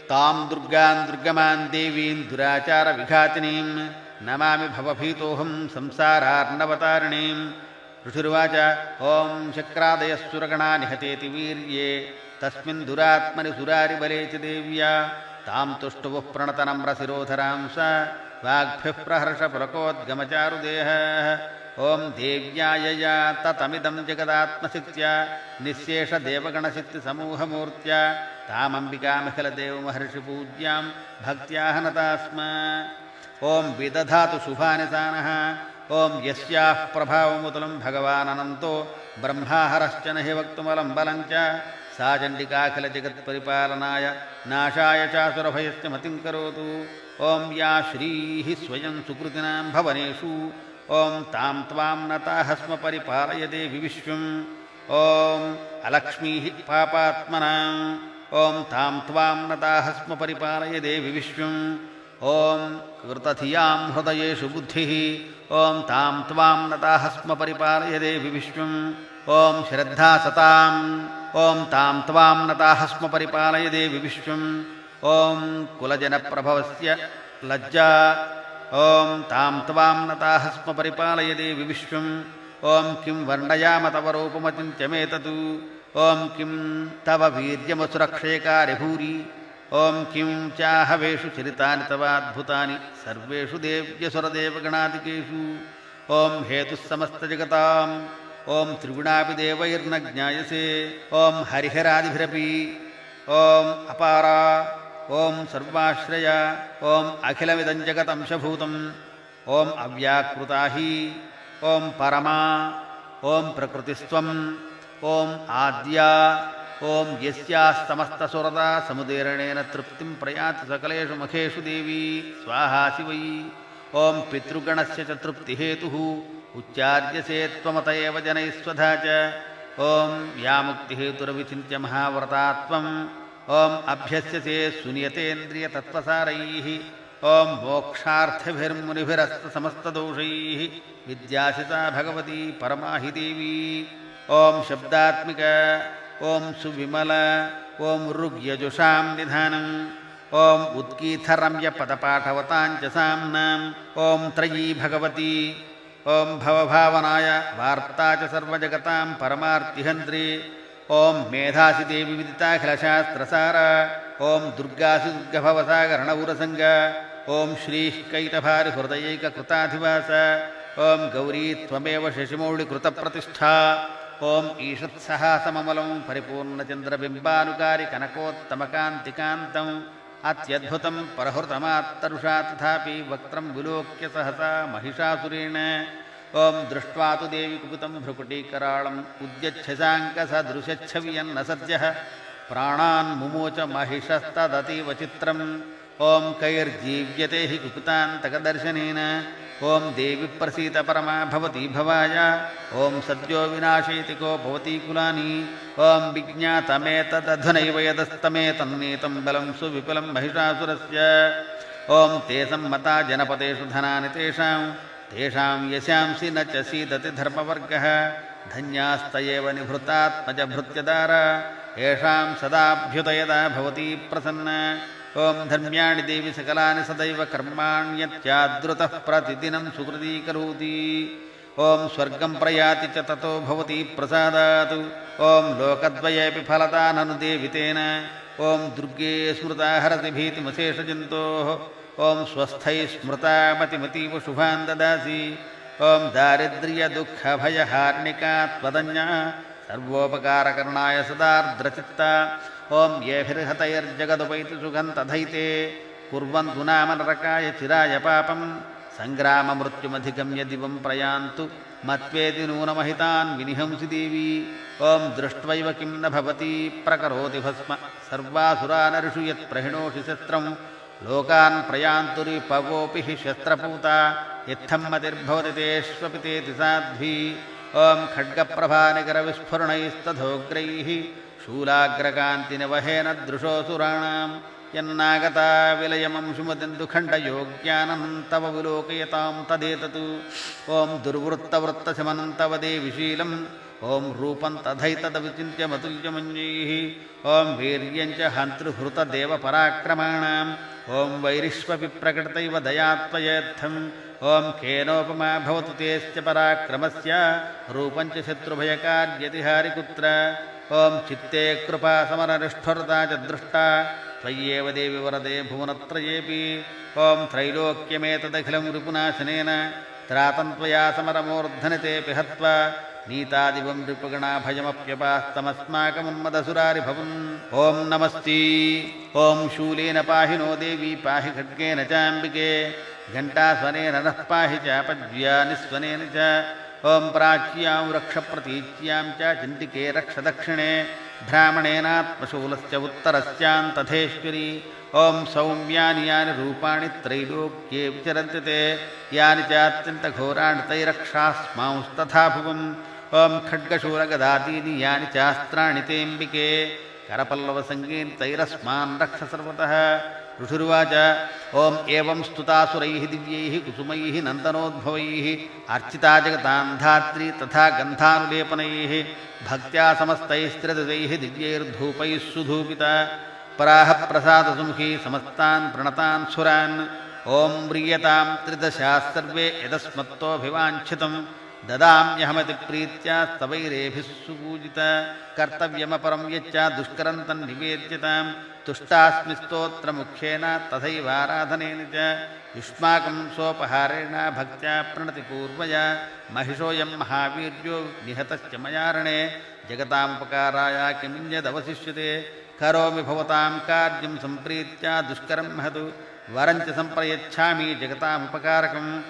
तां दुर्गां दुर्गमां देवीं दुराचारविघातिनीं नमामि भवभीतोऽहं संसारार्णवतारिणीं। ऋषिरुवाच ॐ शक्रादयः सुरगणा निहतेति वीर्ये तस्मिन् दुरात्मनि सुरारिबले च देव्या तां तुष्टुवुः प्रणतनम्रशिरोधरां स वाग्भिः प्रहर्षपुलकोद्गमचारुदेहः। ॐ देव्यायया ततमिदं जगदात्मशक्त्या निःशेषदेवगणशक्तिसमूहमूर्त्या तामम्बिकामखिलदेवमहर्षिपूज्यां भक्त्या हनता स्म। ॐ विदधातु शुभानि सानः। ॐ यस्याः प्रभावमुतुलं भगवानन्तो ब्रह्माहरश्च न हि वक्तुमलं बलं च सा चण्डिकाखिलजगत्परिपालनाय नाशाय चासुरभयस्य मतिं करोतु। ॐ या श्रीः स्वयं सुकृतिनां भवनेषु ॐ तां त्वां नताः स्म परिपालय देवि विश्वम्। ॐ अलक्ष्मीः पापात्मनाम् ॐ तां त्वां नताः स्म परिपालय देवि विश्वम्। ॐ कृतधियां हृदयेषु बुद्धिः ॐ तां त्वां नताः स्म परिपालय देवि विश्वम्। ॐ श्रद्धा सताम् ॐ तां त्वां नताः स्म परिपालय देवि विश्वम्। ॐ कुलजनप्रभवस्य लज्जा ॐ तां त्वां नताः स्म परिपालय देवि विश्वम्। ॐ किं वर्णयाम तव रूपमचिन्त्यमेतत् ॐ किं तव वीर्यमसुरक्षयकारि भूरि ॐ किं चाहवेषु चरितानि तवाद्भुतानि सर्वेषु देव्यसुरदेवगणादिकेषु। ॐ हेतुः समस्तजगताम् ॐ त्रिगुणापि देवैर्न ज्ञायसे। ॐ हरिहरादिभिरपि ॐ अपारा ॐ सर्वाश्रया ॐ अखिलमिदं जगदंशभूतम् ॐ अव्याकृता हि ॐ परमा ॐ प्रकृतिस्त्वम् ॐ आद्या ॐ यस्यास्तमस्तसुरदा समुदीरणेन तृप्तिं प्रयाति सकलेषु मखेषु देवी स्वाहासि वै। ॐ पितृगणस्य च तृप्तिहेतुः उच्चार्यसे त्वमत एव जनैः स्वधा च। ॐ या मुक्तिहेतुरविचिन्त्य महाव्रता त्वम् ॐ अभ्यस्यसे सुनियतेन्द्रियतत्त्वसारैः ॐ मोक्षार्थभिर्मुनिभिरस्तसमस्तदोषैः विद्यासिता भगवती परमा हि देवी। ॐ शब्दात्मिका ॐ सुविमल ॐ ऋग्यजुषां निधानम् ॐ उत्कीथरम्यपदपाठवतां च साम्नाम् ॐ त्रयी भगवती ॐ भवभावनाय वार्ता च सर्वजगतां परमार्तिहन्त्री ॐ मेधासि देवी विदिताखिलशास्त्रसार ॐ दुर्गासि दुर्गभवसागरणौरसङ्ग ॐ श्रीः कैटभारिहृदयैककृताधिवास ॐ गौरी त्वमेव शशिमौळिकृतप्रतिष्ठा ॐ ईषत्सहासममलं परिपूर्णचन्द्रबिम्बानुकारि कनकोत्तमकान्तिकान्तम् अत्यद्भुतं परहृतमात्तरुषा तथापि वक्त्रं विलोक्य सहसा महिषासुरेण ॐ दृष्ट्वा तु देवी कुपितं भ्रुकुटीकराळम् उद्यच्छशाङ्कसदृशच्छवियन्न सद्यः प्राणान् मुमोच महिषस्तदतीव चित्रम् ॐ कैर्जीव्यते हि कुपितान्तकदर्शनेन ॐ देवी प्रसीद परमा भवती भवाय ॐ सद्यो विनाशयति को भवती कुलानि ॐ विज्ञातमेतदधुनैव यदस्तमेतन्नेतं बलं सुविपुलं महिषासुरस्य ॐ ते सम्मता जनपदेषु धनानि तेषां यशांसि न च सीदति धर्मवर्गः धन्यास्तयेव निभृतात्मजभृत्यदार येषां सदाभ्युदयदा भवती प्रसन्ना ॐ धर्म्याणि देवी सकलानि सदैव कर्माण्यत्यादृतः प्रतिदिनं सुकृतीकरोति ॐ स्वर्गं प्रयाति च ततो भवती प्रसादात् ॐ लोकद्वयेऽपि फलदा ननु देवि तेन ॐ दुर्गे स्मृता हरति भीतिमशेषजन्तोः ॐ स्वस्थैः स्मृता मतिमतीव शुभान् ददासि ॐ दारिद्र्यदुःखभयहार्णिका त्वदन्या सर्वोपकारकरणाय सदार्द्रचित्ता ॐ येभिर्हतैर्जगदुपैति सुखं तथैते कुर्वन्तु नाम नरकाय चिराय पापं सङ्ग्राममृत्युमधिगम्य दिवं प्रयान्तु मत्वेति नूनमहितान् विनिहंसि देवी ॐ दृष्ट्वैव किं न भवती प्रकरोति भस्म सर्वासुरानऋषु यत्प्रहिणोषि शस्त्रं लोकान् प्रयान्तुरिपवोऽपि हि शस्त्रपूता इत्थं मतिर्भवति तेष्वपि तेति साध्वी ॐ खड्गप्रभानिकरविस्फुरणैस्तथोग्रैः शूलाग्रकान्तिनिवहेन दृशोऽसुराणां यन्नागता विलयमंशुमदिन्दुखण्डयोग्यानं तव विलोकयतां तदेतत् ॐ दुर्वृत्तवृत्तशमनं तव देविशीलं ಓಂ ರೂಪಂ ತಥೈತದವಿಚಿತ್ಯಮತುಲ್ಯಮಂಜೈಃ ಓಂ ವೀರ್ಯಂಚ ಹಂತೃಹೃತದೇವಪರಾಕ್ರಮಾಣಾಂ ಓಂ ವೈರಿಷ್ವಪಿ ಪ್ರಕಟತೈವ ದಯಾತ್ವಯೇತ್ಥಂ ಓಂ ಖೇನೋಪಮಾ ಭವತು ತೇಶ್ಚ ಪರಾಕ್ರಮಸ್ಯ ರೂಪಂಚ ಶತ್ರುಭಯಕಾರ್ಯತಿಹಾರಿಕುತ್ರ ಓಂ ಚಿತ್ತೇ ಕೃಪಾ ಸಮರನಿಷ್ಠುರತಾ ಚ ದೃಷ್ಟಾ ತ್ವಯ್ಯೇವ ದೇವಿ ವರದೆ ಭುವನತ್ರಯೇಪಿ ಓಂ ತ್ರೈಲೋಕ್ಯಮೇತದಖಿಲಂ ರಿಪುನಾಶನೇನ ತ್ರಾತಂತ್ವಯಾ ಸಮರಮೂರ್ಧನಿತೇಪಿ ಹತ್ವಾ ನೀತಾದಿವಂ ರಿಪುಗಣಾಭಯಮಪ್ಯಪಾಸ್ತಮಸ್ಮಾಕಮನ್ಮದಸುರಾರಿಭವನ್ ಓಂ ನಮಸ್ತಿ ಓಂ ಶೂಲೇನ ಪಾಹಿ ನೋ ದೇವಿ ಪಾಹಿ ಖಡ್ಗೇನ ಚಾಂಬಿಕೆ ಘಂಟಾಸ್ವನೇನ ನಃ ಪಾಹಿ ಚಾಪಜ್ವ್ಯಾ ನಿಸ್ವನೇನ ಚ ಓಂ ಪ್ರಾಚ್ಯಾಂ ರಕ್ಷ ಪ್ರತೀಚ್ಯಾಂ ಚ ಚಿಂತಿಕೆ ರಕ್ಷ ದಕ್ಷಿಣೆ ಭ್ರಾಮಣೇನಾತ್ಮಶೂಲಸ್ಯ ಉತ್ತರಸ್ಯಾಂ ತಥೇಶ್ವರಿ ಓಂ ಸೌಮ್ಯಾನಿ ಯಾನಿ ರೂಪಾಣಿ ತ್ರೈಲೋಕ್ಯೇ ವಿಚರಂತಿ ತೇ ಯಾನಿ ಚಾತ್ಯಂತಘೋರಾಣಿ ತೈರಕ್ಷಾಸ್ಮಾಂಸ್ತಥಾ ಭುವಂ ಓಂ ಖಡ್ಗಶೂಲಗದಾದೀನಿ ಯಾನಿ ಚಾಸ್ತ್ರಾಣಿ ತೇಂಬಿಕೆ ಕರಪಲ್ಲವಸಂಗೀನಿ ತೈರಸ್ಮಾನ್ ರಕ್ಷ ಸರ್ವತಃ ಋಷುರುವಾಚ ಓಂ ಏವಂ ಸ್ತುತಾಸುರೈಃ ದಿವ್ಯೈಃ ಕುಸುಮೈಃ ನಂದನೋದ್ಭವೈಃ ಅರ್ಚಿತಾ ಜಗತಾಂ ಧಾತ್ರಿ ತಥಾ ಗಂಧಾನುಲೇಪನೈಃ ಭಕ್ತ್ಯಾ ಸಮಸ್ತೈಸ್ತ್ರಿದೈಃ ದಿವ್ಯೈರ್ಧೂಪೈಃ ಸುಧೂಪಿತಾ ಪರಾಹ ಪ್ರಸಾದಸುಮುಖಿ ಸಮಸ್ತಾನ್ ಪ್ರಣತಾನ್ ಸುರಾನ್ ಓಂ ವ್ರಿಯತಾಂ ತ್ರಿದಶಾಃ ಸರ್ವೇ ಯದಸ್ಮತ್ತೋಭಿವಾಂಛಿತಂ ದದಾಮ್ಯಹಮತಿ ಪ್ರೀತ್ಯಾ ಸ್ತವೈರೇಭಿಃ ಸುಪೂಜಿತ ಕರ್ತವ್ಯಮಪರಂ ಯಚ್ಚ ದುಷ್ಕರಂ ತನ್ನಿವೇದ್ಯತಾಂ ತುಷ್ಟಾಸ್ಮಿ ಸ್ತೋತ್ರಮುಖ್ಯೇನ ತಥೈವಾರಾಧನೇನ ಚ ಯುಷ್ಮಾಕಂ ಸೋಪಹಾರೇಣ ಭಕ್ತ್ಯಾ ಪ್ರಣತಿಪೂರ್ವಯ ಮಹಿಷೋಯಂ ಮಹಾವೀರ್ಯೋ ನಿಹತಶ್ಚ ಮಯಾರಣೆ ಜಗತಾಮುಪಕಾರಾಯ ಕಿಮಿನ್ಯದವಶಿಷ್ಯತೆ ಕರೋಮಿ ಭವತಾಂ ಕಾರ್ಯಂ ಸಂಪ್ರೀತ್ಯ ದುಷ್ಕರಂ ಮಹತು ವರಂಚ ಸಂಪ್ರಯಚ್ಛಾಮಿ ಜಗತಾಮುಪಕಾರಕಂ